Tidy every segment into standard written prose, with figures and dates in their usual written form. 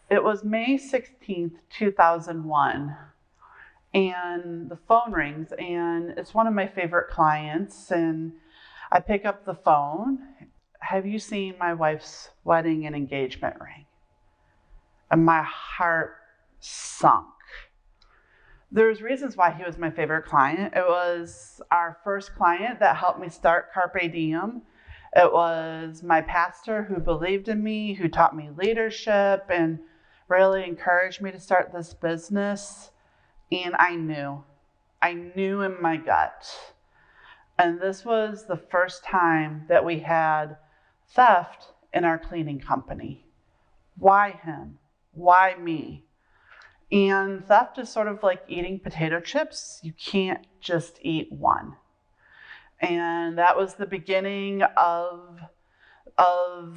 It was May 16th, 2001, and the phone rings, and it's one of my favorite clients, and I pick up the phone. Have you seen my wife's wedding and engagement ring? And my heart sunk. There's reasons why he was my favorite client. It was our first client that helped me start Carpe Diem. It was my pastor who believed in me, who taught me leadership and really encouraged me to start this business. And I knew in my gut. And this was the first time that we had theft in our cleaning company. Why him? Why me? And theft is sort of like eating potato chips. You can't just eat one. And that was the beginning of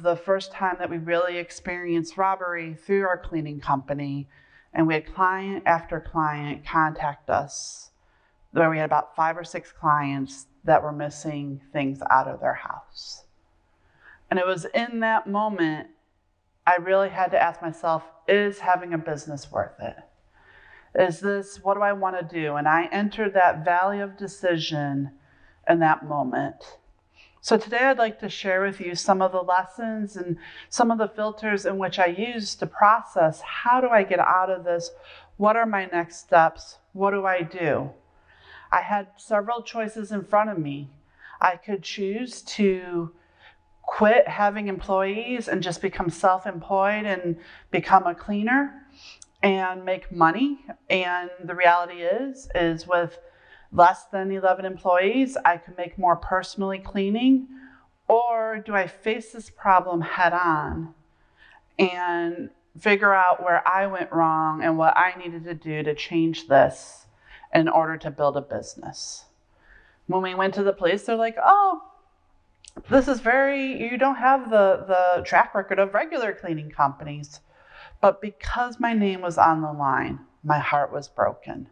the first time that we really experienced robbery through our cleaning company. And we had client after client contact us, where we had about 5 or 6 clients that were missing things out of their house. And it was in that moment I really had to ask myself, is having a business worth it? What do I want to do? And I entered that valley of decision in that moment. So today I'd like to share with you some of the lessons and some of the filters in which I use to process, how do I get out of this? What are my next steps? What do I do? I had several choices in front of me. I could choose to quit having employees and just become self-employed and become a cleaner and make money. And the reality is with less than 11 employees, I could make more personally cleaning. Or do I face this problem head on and figure out where I went wrong and what I needed to do to change this in order to build a business? When we went to the police, they're like, oh, you don't have the track record of regular cleaning companies. But because my name was on the line, my heart was broken.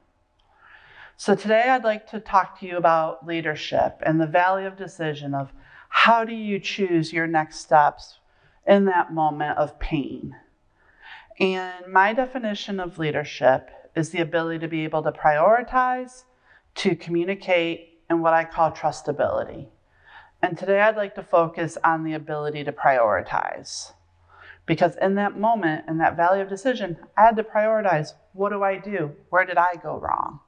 So today I'd like to talk to you about leadership and the valley of decision of how do you choose your next steps in that moment of pain. And my definition of leadership is the ability to be able to prioritize, to communicate, and what I call trustability. And today I'd like to focus on the ability to prioritize. Because in that moment, in that valley of decision, I had to prioritize, what do I do? Where did I go wrong?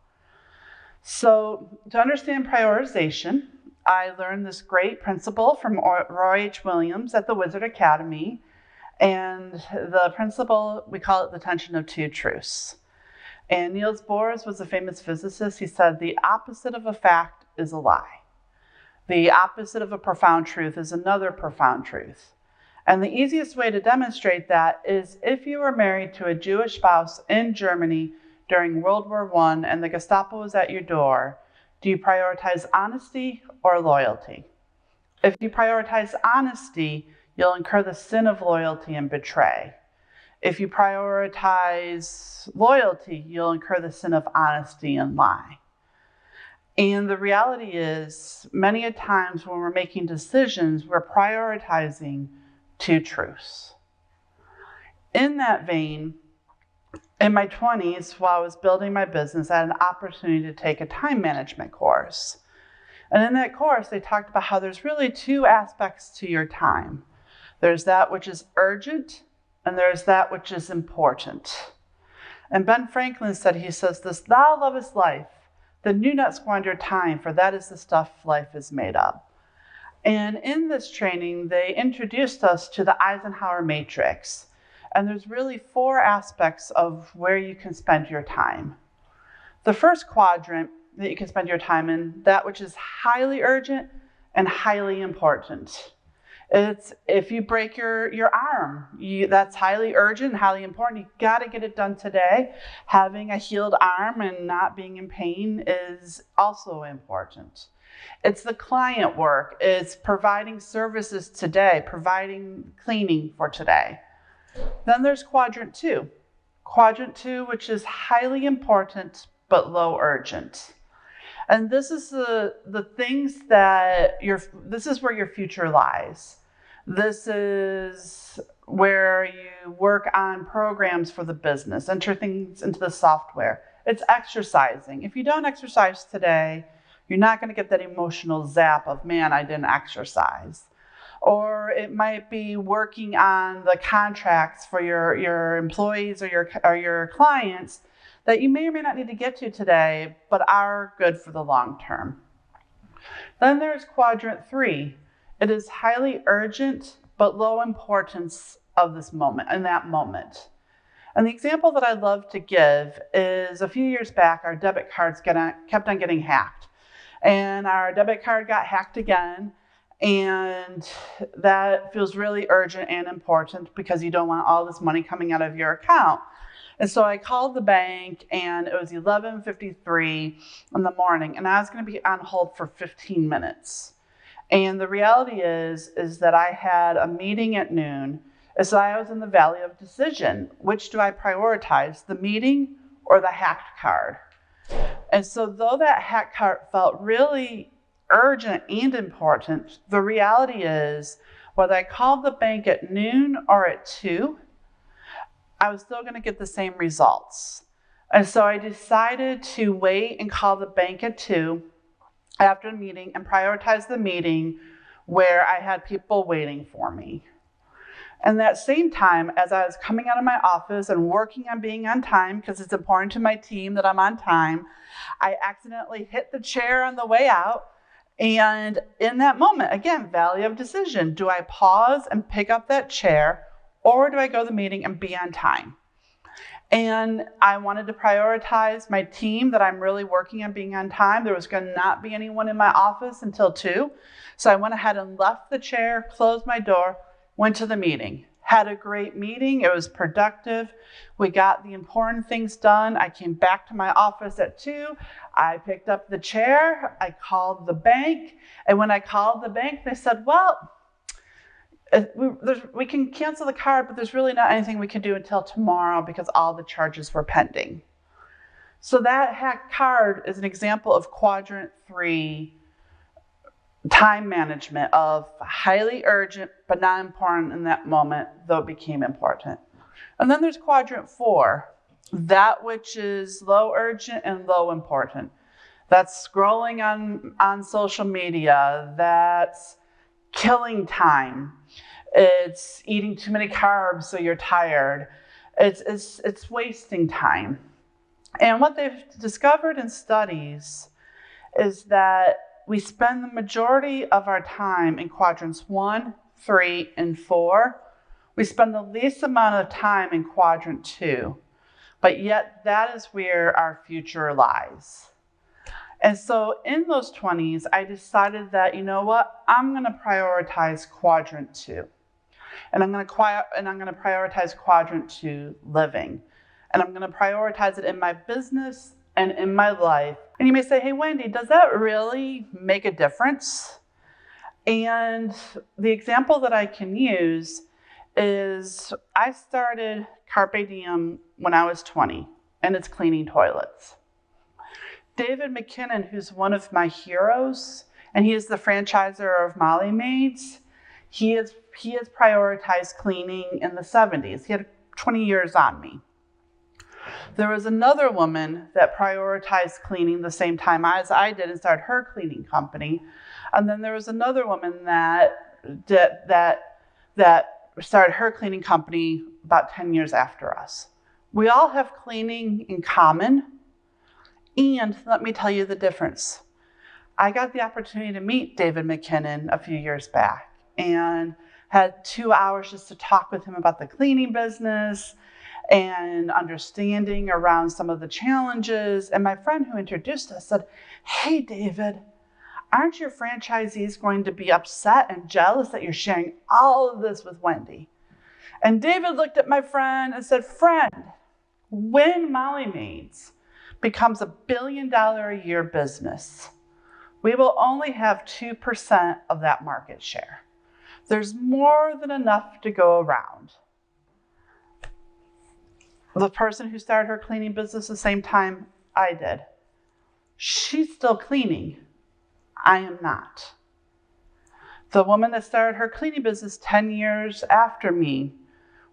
So to understand prioritization, I learned this great principle from Roy H. Williams at the Wizard Academy. And the principle, we call it the tension of two truths. And Niels Bohr was a famous physicist. He said, the opposite of a fact is a lie. The opposite of a profound truth is another profound truth. And the easiest way to demonstrate that is if you were married to a Jewish spouse in Germany during World War I and the Gestapo was at your door, do you prioritize honesty or loyalty? If you prioritize honesty, you'll incur the sin of loyalty and betray. If you prioritize loyalty, you'll incur the sin of honesty and lie. And the reality is, many a times when we're making decisions, we're prioritizing two truths. In that vein, in my 20s, while I was building my business, I had an opportunity to take a time management course. And in that course, they talked about how there's really 2 aspects to your time. There's that which is urgent, and there's that which is important. And Ben Franklin said, he says this, thou lovest life, then do not squander time, for that is the stuff life is made of. And in this training, they introduced us to the Eisenhower matrix. And there's really 4 aspects of where you can spend your time. The first quadrant that you can spend your time in, that which is highly urgent and highly important. It's if you break your arm, that's highly urgent, highly important. You got to get it done today. Having a healed arm and not being in pain is also important. It's the client work. It's providing services today, providing cleaning for today. Then there's quadrant 2. Quadrant 2, which is highly important but low urgent. And this is the things that this is where your future lies. This is where you work on programs for the business, enter things into the software. It's exercising. If you don't exercise today, you're not going to get that emotional zap of, man, I didn't exercise. Or it might be working on the contracts for your employees or your clients that you may or may not need to get to today, but are good for the long term. Then there's quadrant 3. It is highly urgent, but low importance of this moment, in that moment. And the example that I love to give is a few years back, our debit cards kept on getting hacked. And our debit card got hacked again. And that feels really urgent and important because you don't want all this money coming out of your account. And so I called the bank, and it was 11:53 in the morning, and I was going to be on hold for 15 minutes. And the reality is that I had a meeting at noon, so I was in the valley of decision. Which do I prioritize, the meeting or the hacked card? And so though that hacked card felt really urgent and important, the reality is whether I called the bank at noon or at 2, I was still going to get the same results. And so I decided to wait and call the bank at 2 after the meeting and prioritize the meeting where I had people waiting for me. And that same time, as I was coming out of my office and working on being on time, because it's important to my team that I'm on time, I accidentally hit the chair on the way out. And in that moment, again, valley of decision, do I pause and pick up that chair, or do I go to the meeting and be on time? And I wanted to prioritize my team that I'm really working on being on time. There was going to not be anyone in my office until 2. So I went ahead and left the chair, closed my door, went to the meeting. Had a great meeting. It was productive. We got the important things done. I came back to my office at 2. I picked up the chair. I called the bank. And when I called the bank, they said, well, we can cancel the card, but there's really not anything we can do until tomorrow because all the charges were pending. So that hacked card is an example of quadrant 3 time management of highly urgent, but not important in that moment, though it became important. And then there's quadrant 4, that which is low urgent and low important. That's scrolling on social media. That's killing time. It's eating too many carbs so you're tired. It's wasting time. And what they've discovered in studies is that we spend the majority of our time in quadrants 1, 3, and 4. We spend the least amount of time in quadrant 2, but yet that is where our future lies. And so in those 20s, I decided that, you know what, I'm going to prioritize quadrant 2. And I'm going to prioritize quadrant 2 living. And I'm going to prioritize it in my business and in my life. And you may say, hey, Wendy, does that really make a difference? And the example that I can use is I started Carpe Diem when I was 20, and it's cleaning toilets. David McKinnon, who's one of my heroes, and he is the franchisor of Molly Maids, he has prioritized cleaning in the 70s. He had 20 years on me. There was another woman that prioritized cleaning the same time as I did and started her cleaning company. And then there was another woman that started her cleaning company about 10 years after us. We all have cleaning in common. And let me tell you the difference. I got the opportunity to meet David McKinnon a few years back and had 2 hours just to talk with him about the cleaning business and understanding around some of the challenges. And my friend who introduced us said, hey, David, aren't your franchisees going to be upset and jealous that you're sharing all of this with Wendy? And David looked at my friend and said, friend, when Molly Maids becomes $1 billion a year business, we will only have 2% of that market share. There's more than enough to go around. The person who started her cleaning business the same time I did, she's still cleaning. I am not. The woman that started her cleaning business 10 years after me,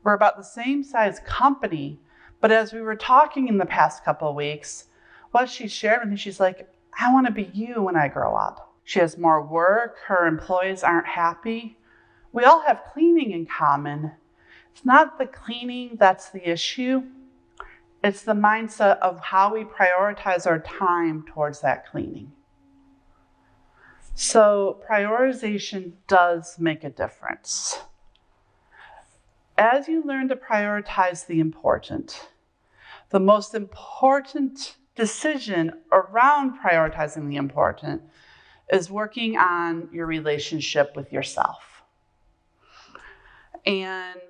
we're about the same size company, but as we were talking in the past couple of weeks, what she shared with me, she's like, I want to be you when I grow up. She has more work, her employees aren't happy. We all have cleaning in common. It's not the cleaning that's the issue. It's the mindset of how we prioritize our time towards that cleaning. So prioritization does make a difference. As you learn to prioritize the important, the most important decision around prioritizing the important is working on your relationship with yourself. And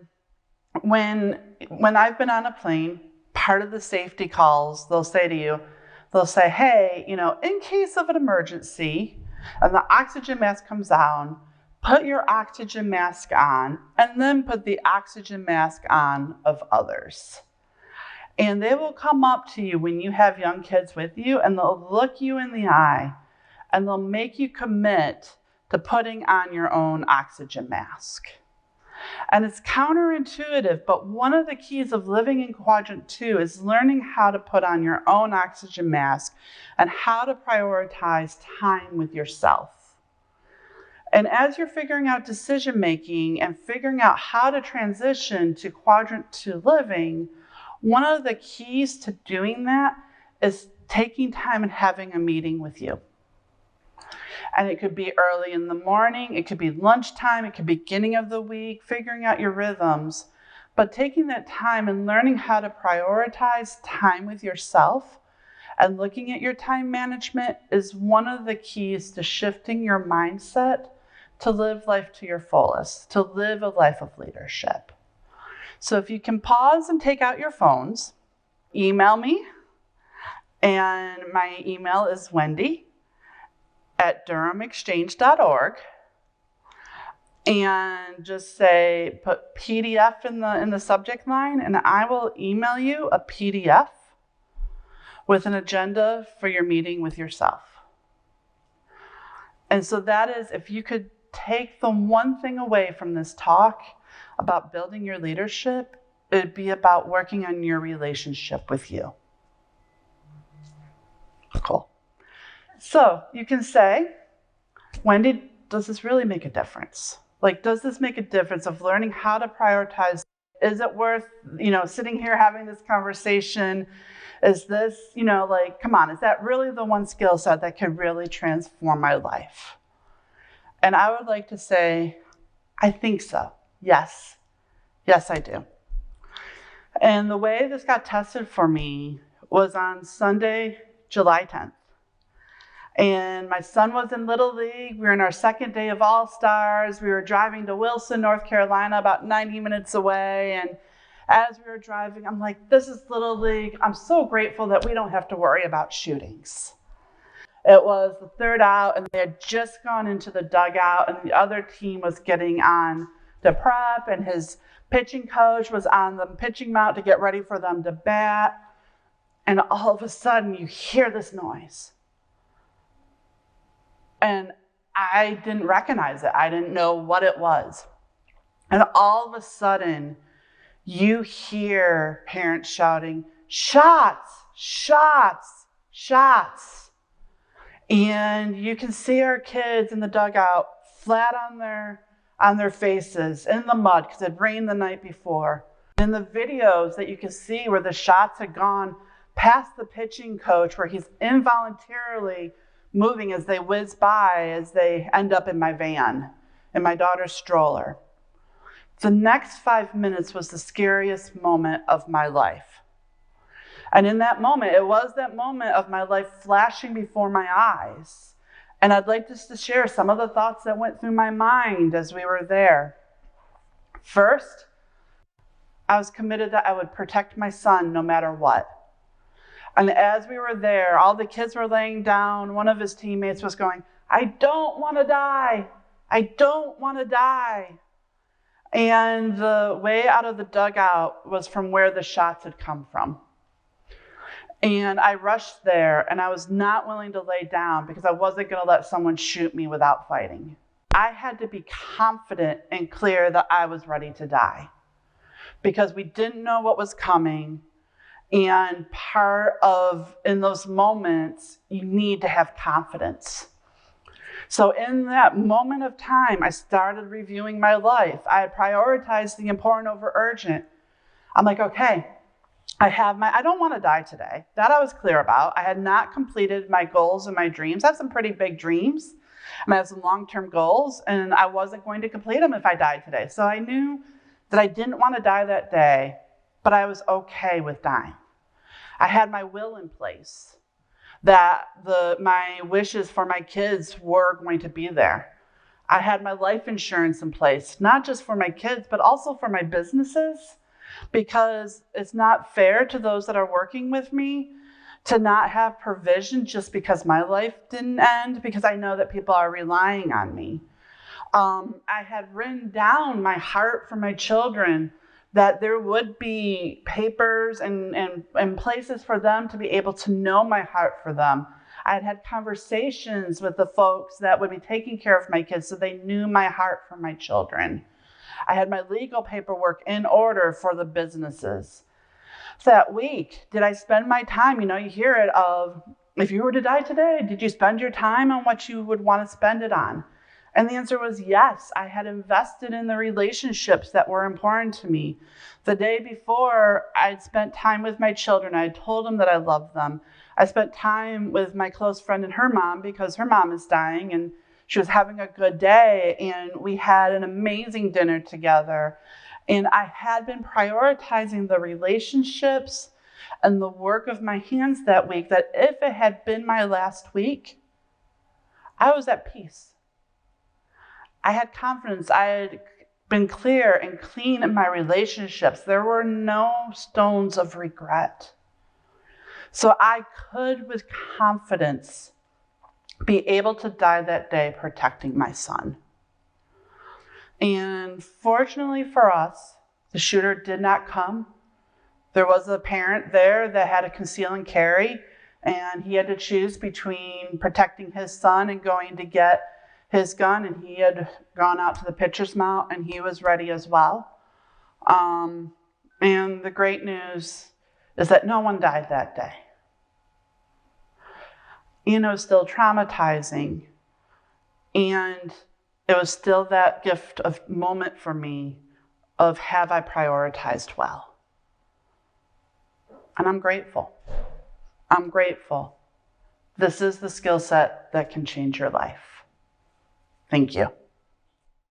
when I've been on a plane, part of the safety calls, they'll say to you, hey, in case of an emergency and the oxygen mask comes down, put your oxygen mask on and then put the oxygen mask on of others. And they will come up to you when you have young kids with you and they'll look you in the eye and they'll make you commit to putting on your own oxygen mask. And it's counterintuitive, but one of the keys of living in quadrant 2 is learning how to put on your own oxygen mask and how to prioritize time with yourself. And as you're figuring out decision making and figuring out how to transition to quadrant 2 living, one of the keys to doing that is taking time and having a meeting with you. And it could be early in the morning, it could be lunchtime, it could be beginning of the week, figuring out your rhythms. But taking that time and learning how to prioritize time with yourself and looking at your time management is one of the keys to shifting your mindset to live life to your fullest, to live a life of leadership. So if you can pause and take out your phones, email me. And my email is wendy@durhamexchange.org. And just say, put PDF in the subject line, and I will email you a PDF with an agenda for your meeting with yourself. And so that is, if you could take the one thing away from this talk about building your leadership, it'd be about working on your relationship with you. Cool. So you can say, Wendy, does this really make a difference? Does this make a difference of learning how to prioritize? Is it worth, sitting here having this conversation? Is this, come on, is that really the one skill set that could really transform my life? And I would like to say, I think so. Yes. Yes, I do. And the way this got tested for me was on Sunday, July 10th. And my son was in Little League. We were in our second day of All-Stars. We were driving to Wilson, North Carolina, about 90 minutes away. And as we were driving, I'm like, this is Little League. I'm so grateful that we don't have to worry about shootings. It was the third out, and they had just gone into the dugout, and the other team was getting on to prep, and his pitching coach was on the pitching mound to get ready for them to bat. And all of a sudden, you hear this noise. And I didn't recognize it. I didn't know what it was. And all of a sudden, you hear parents shouting, shots, shots, shots. And you can see our kids in the dugout flat on their faces in the mud because it rained the night before. In the videos that you can see where the shots had gone past the pitching coach, where he's involuntarily moving as they whiz by, as they end up in my van, in my daughter's stroller. The next 5 minutes was the scariest moment of my life. And in that moment, it was that moment of my life flashing before my eyes. And I'd like just to share some of the thoughts that went through my mind as we were there. First, I was committed that I would protect my son no matter what. And as we were there, all the kids were laying down. One of his teammates was going, I don't want to die. I don't want to die. And the way out of the dugout was from where the shots had come from. And I rushed there, and I was not willing to lay down because I wasn't going to let someone shoot me without fighting. I had to be confident and clear that I was ready to die because we didn't know what was coming. And part of, in those moments, you need to have confidence. So in that moment of time, I started reviewing my life. I had prioritized the important over urgent. I'm like, okay, I don't want to die today. That I was clear about. I had not completed my goals and my dreams. I have some pretty big dreams. I have some long-term goals, and I wasn't going to complete them if I died today. So I knew that I didn't want to die that day, but I was okay with dying. I had my will in place, that my wishes for my kids were going to be there. I had my life insurance in place, not just for my kids, but also for my businesses, because it's not fair to those that are working with me to not have provision just because my life didn't end, because I know that people are relying on me. I had written down my heart for my children, that there would be papers and places for them to be able to know my heart for them. I had conversations with the folks that would be taking care of my kids so they knew my heart for my children. I had my legal paperwork in order for the businesses. So that week, did I spend my time? You hear it of, if you were to die today, did you spend your time on what you would want to spend it on? And the answer was yes. I had invested in the relationships that were important to me. The day before, I'd spent time with my children. I told them that I loved them. I spent time with my close friend and her mom because her mom is dying and she was having a good day. And we had an amazing dinner together. And I had been prioritizing the relationships and the work of my hands that week, that if it had been my last week, I was at peace. I had confidence. I had been clear and clean in my relationships. There were no stones of regret. So I could, with confidence, be able to die that day protecting my son. And fortunately for us, the shooter did not come. There was a parent there that had a conceal and carry, and he had to choose between protecting his son and going to get his gun, and he had gone out to the pitcher's mound and he was ready as well. And the great news is that no one died that day. Still traumatizing. And it was still that gift of moment for me of, have I prioritized well? And I'm grateful. I'm grateful. This is the skill set that can change your life. Thank you.